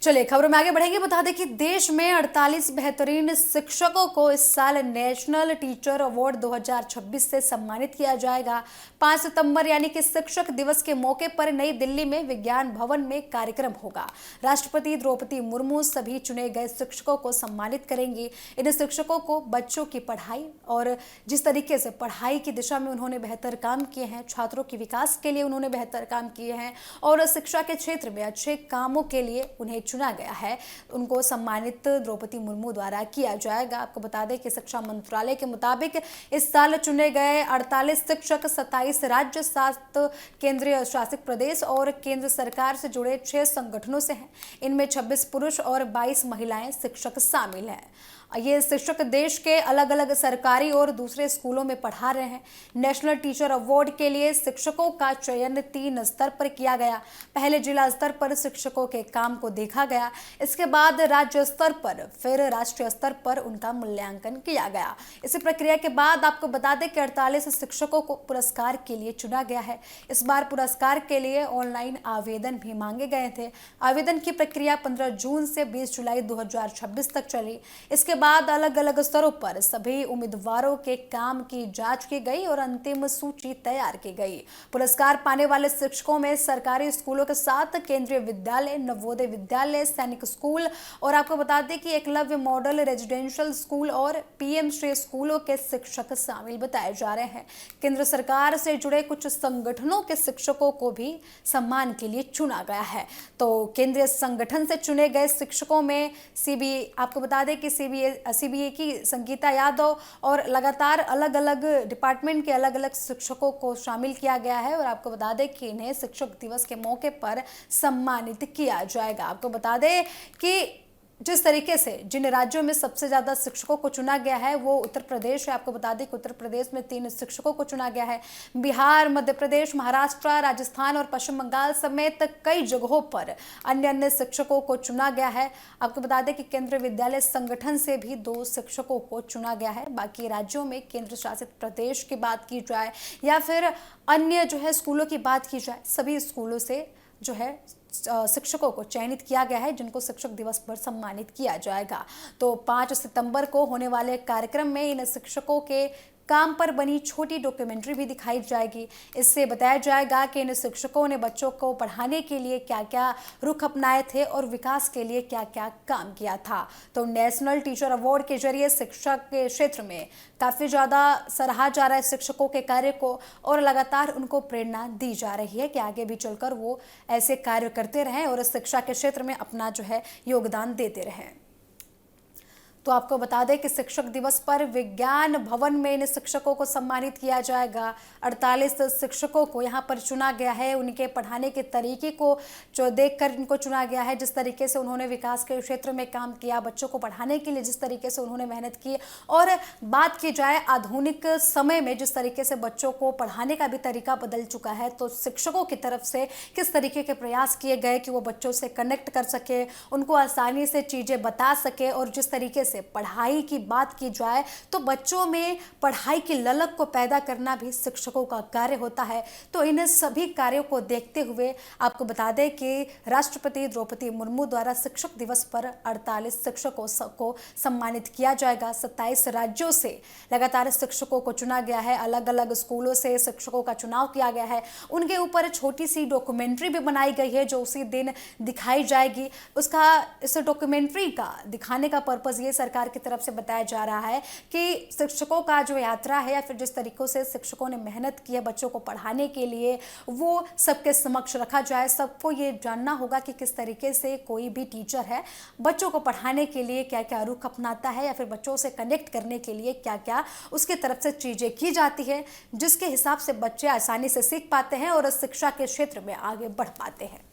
चलिए खबरों में आगे बढ़ेंगे। बता दें कि देश में 48 बेहतरीन शिक्षकों को इस साल नेशनल टीचर अवार्ड 2026 से सम्मानित किया जाएगा। 5 सितंबर यानी कि शिक्षक दिवस के मौके पर नई दिल्ली में विज्ञान भवन में कार्यक्रम होगा। राष्ट्रपति द्रौपदी मुर्मू सभी चुने गए शिक्षकों को सम्मानित करेंगी। इन शिक्षकों को बच्चों की पढ़ाई और जिस तरीके से पढ़ाई की दिशा में उन्होंने बेहतर काम किए हैं, छात्रों के विकास के लिए उन्होंने बेहतर काम किए हैं और शिक्षा के क्षेत्र में अच्छे कामों के लिए उन्हें चुना गया है, उनको सम्मानित द्रौपदी मुर्मू द्वारा किया जाएगा। आपको बता दें कि शिक्षा मंत्रालय के मुताबिक इस साल चुने गए 48 शिक्षक 27 राज्य, 7 केंद्रीय शासित प्रदेश और केंद्र सरकार से जुड़े 6 संगठनों से हैं। इनमें 26 पुरुष और 22 महिलाएं शिक्षक शामिल हैं। ये शिक्षक देश के अलग अलग सरकारी और दूसरे स्कूलों में पढ़ा रहे हैं। नेशनल टीचर अवार्ड के लिए शिक्षकों का चयन 3 स्तर पर किया गया। पहले जिला स्तर पर शिक्षकों के काम को देखा गया, इसके बाद राज्य स्तर पर, फिर राष्ट्रीय स्तर पर उनका मूल्यांकन किया गया। इसी प्रक्रिया के बाद आपको बता दें कि 48 शिक्षकों को पुरस्कार के लिए चुना गया है। इस बार पुरस्कार के लिए ऑनलाइन आवेदन भी मांगे गए थे। आवेदन की प्रक्रिया 15 जून से 20 जुलाई 2026 तक चली। इसके बाद अलग अलग स्तरों पर सभी उम्मीदवारों के काम की जांच की गई और अंतिम सूची तैयार की गई। पुरस्कार पाने वाले शिक्षकों में सरकारी स्कूलों के साथ केंद्रीय विद्यालय, नवोदय विद्यालय, सैनिक स्कूल और आपको बता दें कि एकलव्य मॉडल रेजिडेंशियल स्कूल और पीएम श्री स्कूलों के शिक्षक शामिल बताए जा रहे हैं। केंद्र सरकार से जुड़े कुछ संगठनों के शिक्षकों को भी सम्मान के लिए चुना गया है। तो केंद्रीय संगठन से चुने गए शिक्षकों में आपको बता दें कि सीबीए की संगीता यादव और लगातार अलग अलग डिपार्टमेंट के अलग अलग शिक्षकों को शामिल किया गया है और आपको बता दें कि इन्हें शिक्षक दिवस के मौके पर सम्मानित किया जाएगा। आपको बता दें कि जिस तरीके से जिन राज्यों में सबसे ज़्यादा शिक्षकों को चुना गया है वो उत्तर प्रदेश है। आपको बता दें कि उत्तर प्रदेश में 3 शिक्षकों को चुना गया है। बिहार, मध्य प्रदेश, महाराष्ट्र, राजस्थान और पश्चिम बंगाल समेत कई जगहों पर अन्य अन्य शिक्षकों को चुना गया है। आपको बता दें कि केंद्रीय विद्यालय संगठन से भी 2 शिक्षकों को चुना गया है। बाकी राज्यों में केंद्र शासित प्रदेश की बात की जाए या फिर अन्य स्कूलों की बात की जाए, सभी स्कूलों से शिक्षकों को चयनित किया गया है जिनको शिक्षक दिवस पर सम्मानित किया जाएगा। तो 5 सितंबर को होने वाले कार्यक्रम में इन शिक्षकों के काम पर बनी छोटी डॉक्यूमेंट्री भी दिखाई जाएगी। इससे बताया जाएगा कि इन शिक्षकों ने बच्चों को पढ़ाने के लिए क्या क्या रुख अपनाए थे और विकास के लिए क्या क्या काम किया था। तो नेशनल टीचर अवार्ड के जरिए शिक्षा के क्षेत्र में काफ़ी ज़्यादा सराहा जा रहा है शिक्षकों के कार्य को और लगातार उनको प्रेरणा दी जा रही है कि आगे भी चलकर वो ऐसे कार्य करते रहें और शिक्षा के क्षेत्र में अपना योगदान देते रहें। तो आपको बता दें कि शिक्षक दिवस पर विज्ञान भवन में इन शिक्षकों को सम्मानित किया जाएगा। 48 शिक्षकों को यहाँ पर चुना गया है। उनके पढ़ाने के तरीके को देखकर इनको चुना गया है। जिस तरीके से उन्होंने विकास के क्षेत्र में काम किया, बच्चों को पढ़ाने के लिए जिस तरीके से उन्होंने मेहनत की और बात की जाए आधुनिक समय में जिस तरीके से बच्चों को पढ़ाने का भी तरीका बदल चुका है, तो शिक्षकों की तरफ से किस तरीके के प्रयास किए गए कि वो बच्चों से कनेक्ट कर सके, उनको आसानी से चीज़ें बता सके और जिस तरीके से पढ़ाई की बात की जाए तो बच्चों में पढ़ाई की ललक को पैदा करना भी शिक्षकों का कार्य होता है। तो इन सभी कार्यों को देखते हुए आपको बता दें कि राष्ट्रपति द्रौपदी मुर्मू द्वारा शिक्षक दिवस पर 48 शिक्षकों को सम्मानित किया जाएगा। 27 राज्यों से लगातार शिक्षकों को चुना गया है। अलग अलग स्कूलों से शिक्षकों का चुनाव किया गया है। उनके ऊपर छोटी सी डॉक्यूमेंट्री भी बनाई गई है जो उसी दिन दिखाई जाएगी। इस डॉक्यूमेंट्री का दिखाने का पर्पज़ ये सरकार की तरफ से बताया जा रहा है कि शिक्षकों का यात्रा है या फिर जिस तरीकों से शिक्षकों ने मेहनत की है बच्चों को पढ़ाने के लिए, वो सबके समक्ष रखा जाए। सबको ये जानना होगा कि किस तरीके से कोई भी टीचर है बच्चों को पढ़ाने के लिए क्या क्या रुख अपनाता है या फिर बच्चों से कनेक्ट करने के लिए क्या क्या उसके तरफ से चीज़ें की जाती है, जिसके हिसाब से बच्चे आसानी से सीख पाते हैं और शिक्षा के क्षेत्र में आगे बढ़ पाते हैं।